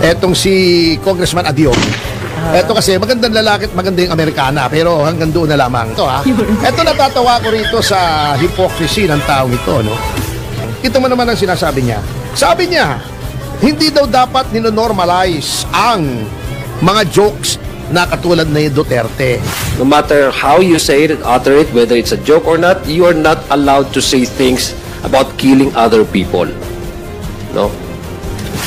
Etong si Congressman Adyong. Eto kasi magandang lalaki at magandang Amerikana, pero hanggang doon na lamang. Ito Eto natatawa ko rito sa hypocrisy ng taong ito, no? Ito mo naman ang sinasabi niya. Sabi niya, hindi daw dapat ninonormalize ang mga jokes na katulad na Duterte. No matter how you say it, utter it, whether it's a joke or not, you are not allowed to say things about killing other people. No?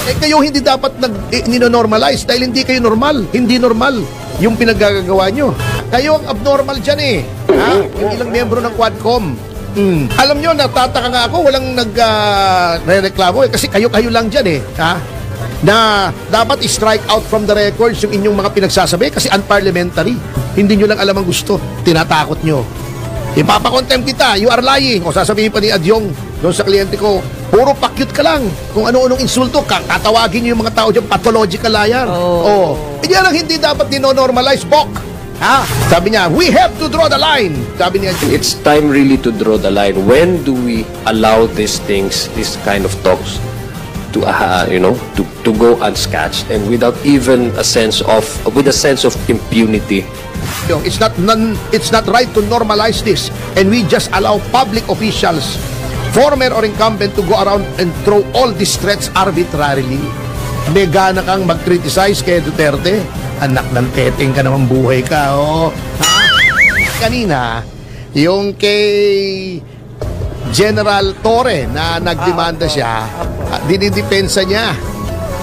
Kayo hindi dapat ninonormalize dahil hindi kayo normal. Hindi normal yung pinaggagawa nyo. Kayo ang abnormal dyan eh. Ha? Yung ilang miyembro ng Quadcom. Alam nyo, natataka nga ako, walang nagre-reklamo eh. Kasi kayo lang dyan eh. Ha? Na dapat i-strike out from the records yung inyong mga pinagsasabi kasi unparliamentary. Hindi nyo lang alam ang gusto. Tinatakot nyo. Ipapakontempt kita, you are lying. O sasabihin pa ni Adyong doon sa kliyente ko, puro pakyut ka lang. Kung ano-anong insulto, tatawagin nyo yung mga tao dyan, pathological liar. Yan ang hindi dapat dinonormalize, Bok. Ha? Sabi niya, we have to draw the line. Sabi niya, it's time really to draw the line. When do we allow these things, this kind of talks, to to go unscathed and without even a sense of impunity? It's not right to normalize this, and we just allow public officials, former or incumbent, to go around and throw all these threats arbitrarily. May gana kang mag-criticize kay Duterte. Anak ng teteng ka naman, buhay ka, oh. Ha? Kanina, yung kay General Torre na nagdemanda siya, dinidepensa niya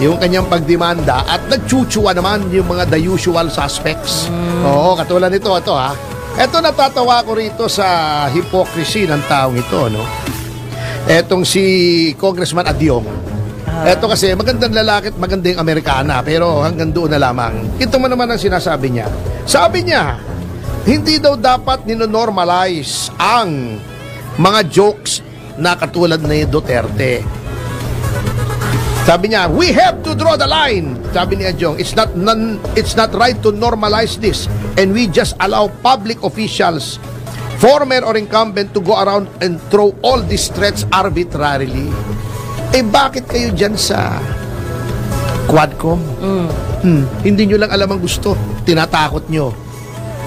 yung kanyang pagdemanda at nagchuchua naman yung mga the usual suspects. Oo, katulad nito, ito ha. Ito natatawa ko rito sa hypocrisy ng taong ito, no? Etong si Congressman Adyong. Eto kasi magandang lalaki at magandang Amerikana, pero hanggang doon na lamang. Ito mo naman ang sinasabi niya. Sabi niya, hindi daw dapat ninonormalize ang mga jokes na katulad ni Duterte. Sabi niya, we have to draw the line. Sabi ni Adyong, it's not right to normalize this, and we just allow public officials, former or incumbent, to go around and throw all these threats arbitrarily. Eh bakit kayo dyan sa Quadcom? Hindi nyo lang alam ang gusto. Tinatakot nyo.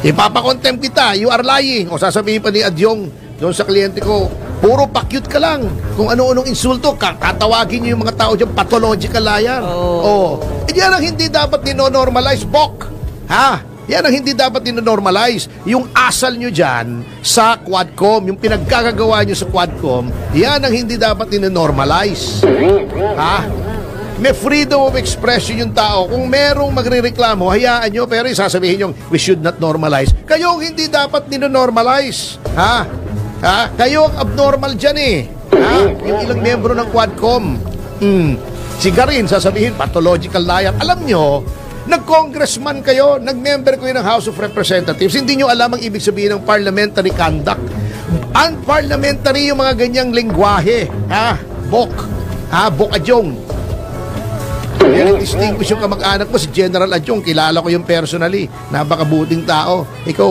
Ipapakontempt kita, you are lying. O sasabihin pa ni Adyong doon sa kliyente ko, puro pakyut ka lang. Kung ano-anong insulto, tatawagin nyo yung mga tao dyan, pathological liar. Yan ang hindi dapat dinonormalize, Bok. Ha? Yan ang hindi dapat dinonormalize. Yung asal nyo dyan sa Quadcom, yung pinaggagawa nyo sa Quadcom, yan ang hindi dapat dinonormalize. Ha? May freedom of expression yung tao. Kung merong magre-reklamo, hayaan nyo, pero sasabihin nyo, we should not normalize. Kayo ang hindi dapat dinonormalize. Ha? Ha? Kayo ang abnormal dyan eh. Ha? Yung ilang miyembro ng Quadcom. Sigarin, sasabihin, pathological liar. Alam nyo, nag-congressman kayo, nag-member kayo ng House of Representatives, hindi nyo alam ang ibig sabihin ng parliamentary conduct. Unparliamentary yung mga ganyang lengguwahe. Ha? Bok. Ha? Bok Adyong. Yan ang distinguish yung kamag-anak mo, si General Adyong. Kilala ko yung personally. Napakabuting tao. Ikaw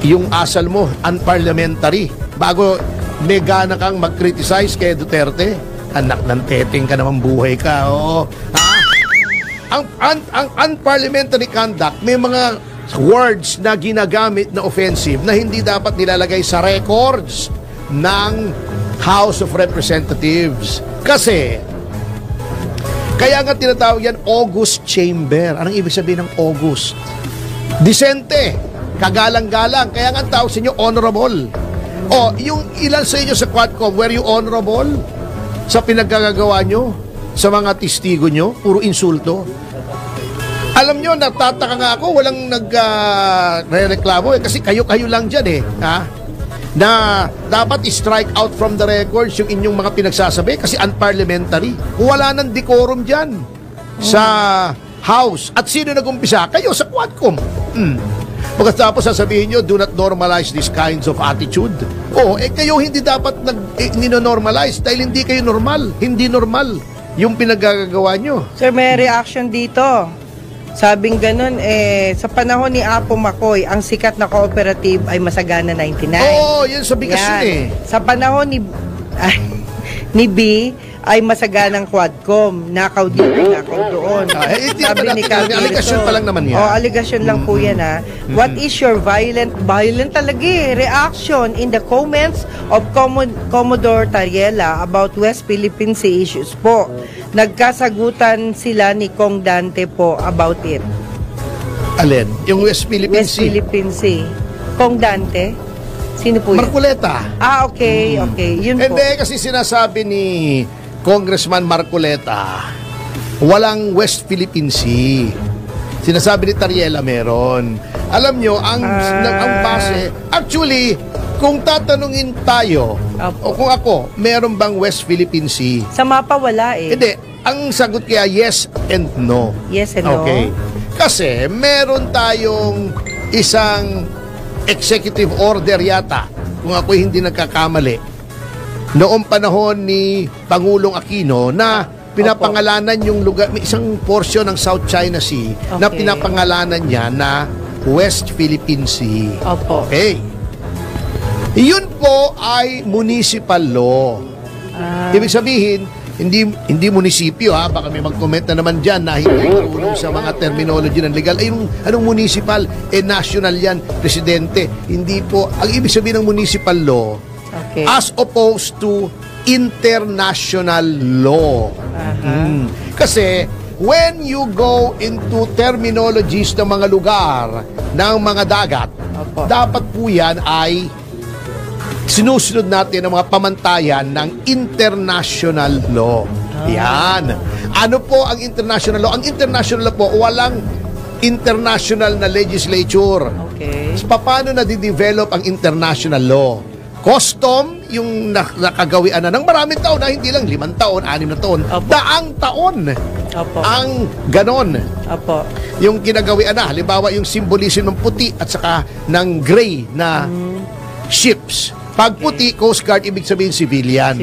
yung asal mo, unparliamentary. Bago may gana kang mag-criticize kay Duterte, anak ng teteng ka naman, buhay ka. Oo. Ha? Ang unparliamentary conduct, may mga words na ginagamit na offensive na hindi dapat nilalagay sa records ng House of Representatives. Kasi, kaya nga tinatawag yan August Chamber. Anong ibig sabihin ng August? Disente, kagalang-galang. Kaya nga tawag sa inyo honorable. O, yung ilan sa inyo sa Quadcom, were you honorable sa pinaggagawa nyo? Sa mga testigo nyo, puro insulto. Alam nyo, natataka nga ako, walang nagre-reklamo kasi kayo lang dyan eh. Ha? Na dapat i-strike out from the records yung inyong mga pinagsasabi kasi unparliamentary. Wala nang decorum dyan sa House. At sino nag-umpisa? Kayo sa Quadcom. Pagkatapos sasabihin nyo, do not normalize these kinds of attitude. Kayo hindi dapat ninonormalize dahil hindi kayo normal. Hindi normal yung pinagagagawa nyo. Sir, may reaction dito. Sabing ganun, sa panahon ni Apo Makoy, ang sikat na cooperative ay Masagana 99. Oo, yan sa bigas yun eh. Sa panahon ni B, ay masaganang Quadcom. Nakaw dito, nakaw doon. Sabi ni aligasyon pa lang naman yan. Aligasyon lang po yan ha. What is your violent talaga reaction in the comments of Commodore Tariela about West Philippine Sea issues po? Nagkasagutan sila ni Kong Dante po about it. Alin? Yung West Philippine West Sea? Philippine Sea. Kong Dante? Sino po yun? Marcoleta. Okay. Yun po. Hindi, kasi sinasabi ni Congressman Marcoleta, walang West Philippine Sea. Sinasabi ni Tariela meron. Alam nyo, ang base, actually, kung tatanungin tayo, o kung ako, meron bang West Philippine Sea? Sa mapa wala eh. Hindi. Ang sagot kaya yes and no. Yes and no. Okay. Kasi meron tayong isang executive order yata, kung ako'y hindi nagkakamali, noong panahon ni Pangulong Aquino na pinapangalanan yung lugar, may isang portion ng South China Sea na pinapangalanan niya na West Philippine Sea. Opo. Okay. Yun po ay municipal law. Ibig sabihin, hindi munisipyo ha, baka may mag-comment na naman dyan na hindi marunong sa mga terminology ng legal. Ay, anong municipal? National yan, presidente. Hindi po. Ang ibig sabihin ng municipal law, as opposed to international law. Kasi when you go into terminologies ng mga lugar, ng mga dagat, dapat po yan ay sinusunod natin ang mga pamantayan ng international law. Yan. Ano po ang international law? Ang international law po, walang international na legislature. Okay. Paano na di-develop ang international law? Custom, yung nakagawian na ng maraming taon na hindi lang 5 taon, 6 na taon, daang taon. Ang ganon. Yung kinagawian na, halimbawa yung symbolism ng puti at saka ng gray na ships. Pag puti, Coast Guard, ibig sabihin civilian.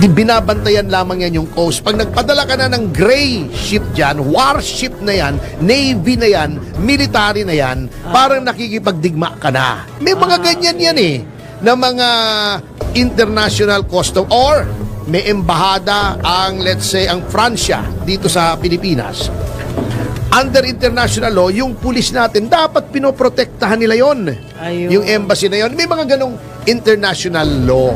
Binabantayan lamang yan yung coast. Pag nagpadala ka na ng gray ship dyan, warship na yan, navy na yan, military na yan, parang nakikipagdigma ka na. May mga ganyan yan eh, na mga international custom or may embahada ang, let's say, ang Francia dito sa Pilipinas. Under international law, yung pulis natin, dapat pinoprotektahan nila yon. Yung embassy na yon. May mga ganong international law.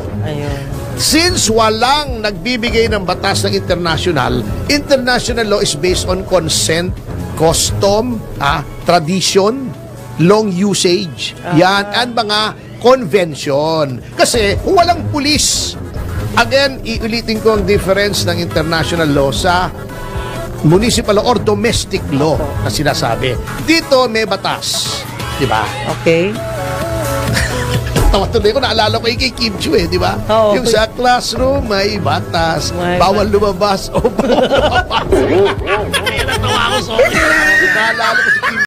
Since walang nagbibigay ng batas ng international law is based on consent, custom, tradition, long usage. Yan, and mga convention. Kasi walang pulis. Again, iulitin ko ang difference ng international law sa municipal law or domestic law na sinasabi. Dito may batas. Diba? Okay. Tawa tuloy ko, naalala ko kay Kim Chiu di ba? Yung sa classroom, may batas. Bawal lumabas o bawal lumabas. Natawa ko, sorry. Naalala ko